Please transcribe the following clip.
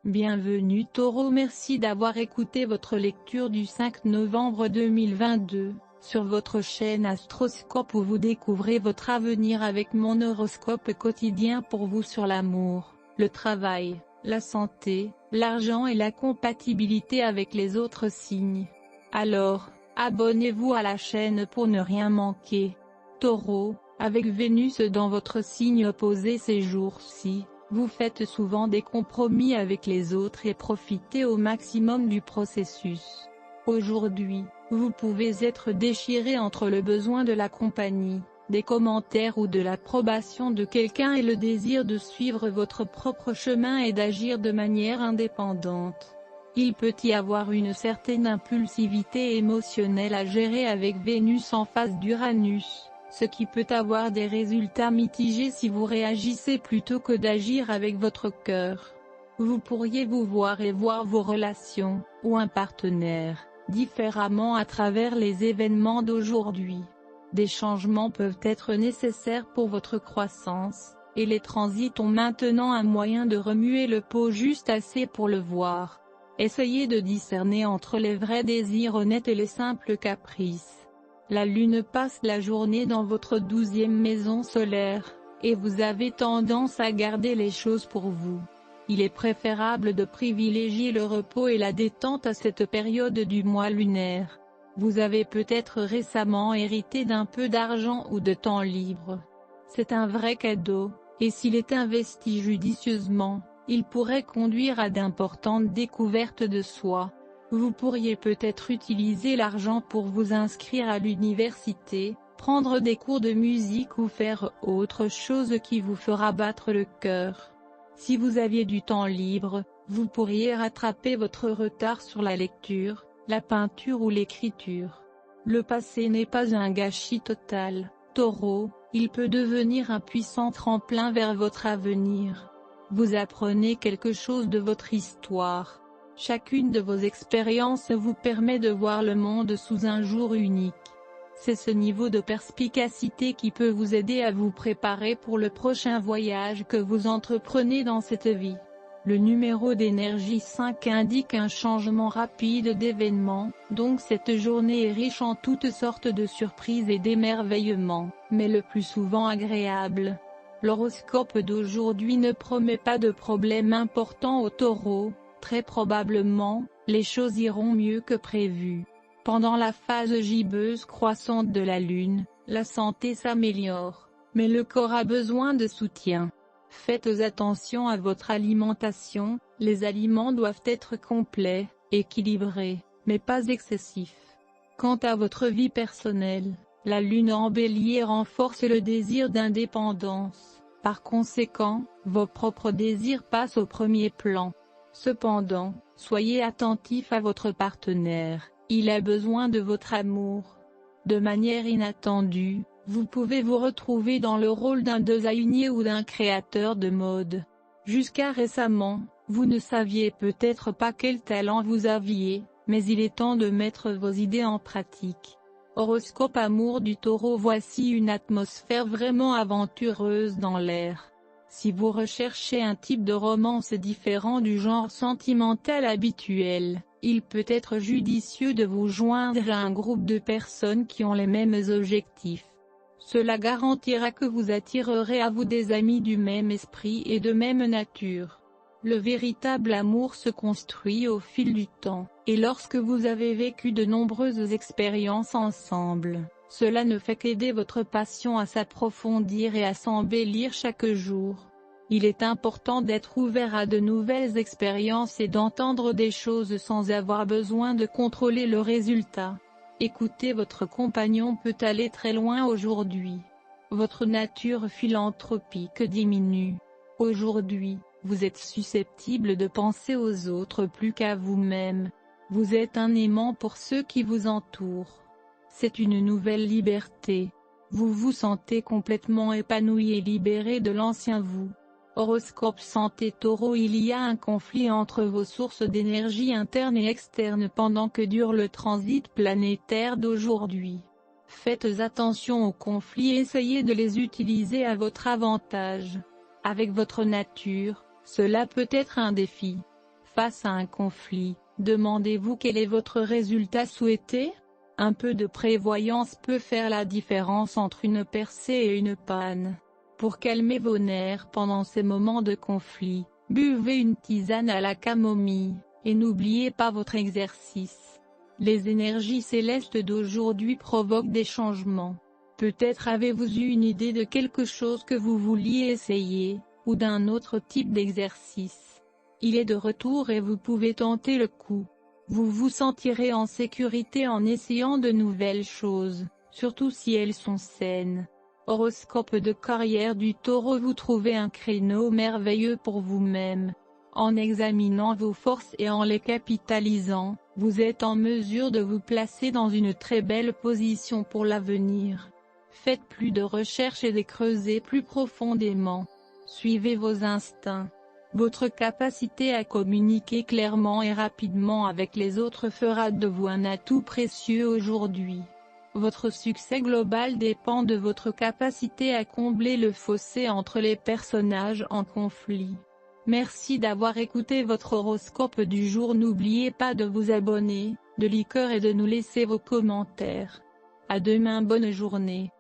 Bienvenue Taureau, merci d'avoir écouté votre lecture du 5 novembre 2022, sur votre chaîne Astroscope où vous découvrez votre avenir avec mon horoscope quotidien pour vous sur l'amour, le travail, la santé, l'argent et la compatibilité avec les autres signes. Alors, abonnez-vous à la chaîne pour ne rien manquer. Taureau, avec Vénus dans votre signe opposé ces jours-ci, vous faites souvent des compromis avec les autres et profitez au maximum du processus. Aujourd'hui, vous pouvez être déchiré entre le besoin de la compagnie, des commentaires ou de l'approbation de quelqu'un et le désir de suivre votre propre chemin et d'agir de manière indépendante. Il peut y avoir une certaine impulsivité émotionnelle à gérer avec Vénus en face d'Uranus, ce qui peut avoir des résultats mitigés si vous réagissez plutôt que d'agir avec votre cœur. Vous pourriez vous voir et voir vos relations, ou un partenaire, différemment à travers les événements d'aujourd'hui. Des changements peuvent être nécessaires pour votre croissance, et les transits ont maintenant un moyen de remuer le pot juste assez pour le voir. Essayez de discerner entre les vrais désirs honnêtes et les simples caprices. La Lune passe la journée dans votre 12e maison solaire, et vous avez tendance à garder les choses pour vous. Il est préférable de privilégier le repos et la détente à cette période du mois lunaire. Vous avez peut-être récemment hérité d'un peu d'argent ou de temps libre. C'est un vrai cadeau, et s'il est investi judicieusement, il pourrait conduire à d'importantes découvertes de soi. Vous pourriez peut-être utiliser l'argent pour vous inscrire à l'université, prendre des cours de musique ou faire autre chose qui vous fera battre le cœur. Si vous aviez du temps libre, vous pourriez rattraper votre retard sur la lecture, la peinture ou l'écriture. Le passé n'est pas un gâchis total, Taureau, il peut devenir un puissant tremplin vers votre avenir. Vous apprenez quelque chose de votre histoire. Chacune de vos expériences vous permet de voir le monde sous un jour unique. C'est ce niveau de perspicacité qui peut vous aider à vous préparer pour le prochain voyage que vous entreprenez dans cette vie. Le numéro d'énergie 5 indique un changement rapide d'événements, donc cette journée est riche en toutes sortes de surprises et d'émerveillements, mais le plus souvent agréables. L'horoscope d'aujourd'hui ne promet pas de problèmes importants au Taureau. Très probablement, les choses iront mieux que prévu. Pendant la phase gibbeuse croissante de la Lune, la santé s'améliore, mais le corps a besoin de soutien. Faites attention à votre alimentation, les aliments doivent être complets, équilibrés, mais pas excessifs. Quant à votre vie personnelle, la Lune en Bélier renforce le désir d'indépendance. Par conséquent, vos propres désirs passent au premier plan. Cependant, soyez attentif à votre partenaire, il a besoin de votre amour. De manière inattendue, vous pouvez vous retrouver dans le rôle d'un designer ou d'un créateur de mode. Jusqu'à récemment, vous ne saviez peut-être pas quel talent vous aviez, mais il est temps de mettre vos idées en pratique. Horoscope amour du Taureau, voici une atmosphère vraiment aventureuse dans l'air. Si vous recherchez un type de romance différent du genre sentimental habituel, il peut être judicieux de vous joindre à un groupe de personnes qui ont les mêmes objectifs. Cela garantira que vous attirerez à vous des amis du même esprit et de même nature. Le véritable amour se construit au fil du temps, et lorsque vous avez vécu de nombreuses expériences ensemble. Cela ne fait qu'aider votre passion à s'approfondir et à s'embellir chaque jour. Il est important d'être ouvert à de nouvelles expériences et d'entendre des choses sans avoir besoin de contrôler le résultat. Écouter votre compagnon peut aller très loin aujourd'hui. Votre nature philanthropique diminue. Aujourd'hui, vous êtes susceptible de penser aux autres plus qu'à vous-même. Vous êtes un aimant pour ceux qui vous entourent. C'est une nouvelle liberté. Vous vous sentez complètement épanoui et libéré de l'ancien vous. Horoscope santé Taureau, il y a un conflit entre vos sources d'énergie interne et externe pendant que dure le transit planétaire d'aujourd'hui. Faites attention aux conflits et essayez de les utiliser à votre avantage. Avec votre nature, cela peut être un défi. face à un conflit, demandez-vous quel est votre résultat souhaité? Un peu de prévoyance peut faire la différence entre une percée et une panne. Pour calmer vos nerfs pendant ces moments de conflit, buvez une tisane à la camomille, et n'oubliez pas votre exercice. Les énergies célestes d'aujourd'hui provoquent des changements. Peut-être avez-vous eu une idée de quelque chose que vous vouliez essayer, ou d'un autre type d'exercice. Il est de retour et vous pouvez tenter le coup. Vous vous sentirez en sécurité en essayant de nouvelles choses, surtout si elles sont saines. Horoscope de carrière du Taureau. Vous trouvez un créneau merveilleux pour vous-même. En examinant vos forces et en les capitalisant, vous êtes en mesure de vous placer dans une très belle position pour l'avenir. Faites plus de recherches et de creuser plus profondément. Suivez vos instincts. Votre capacité à communiquer clairement et rapidement avec les autres fera de vous un atout précieux aujourd'hui. Votre succès global dépend de votre capacité à combler le fossé entre les personnages en conflit. Merci d'avoir écouté votre horoscope du jour. N'oubliez pas de vous abonner, de liker et de nous laisser vos commentaires. À demain, bonne journée.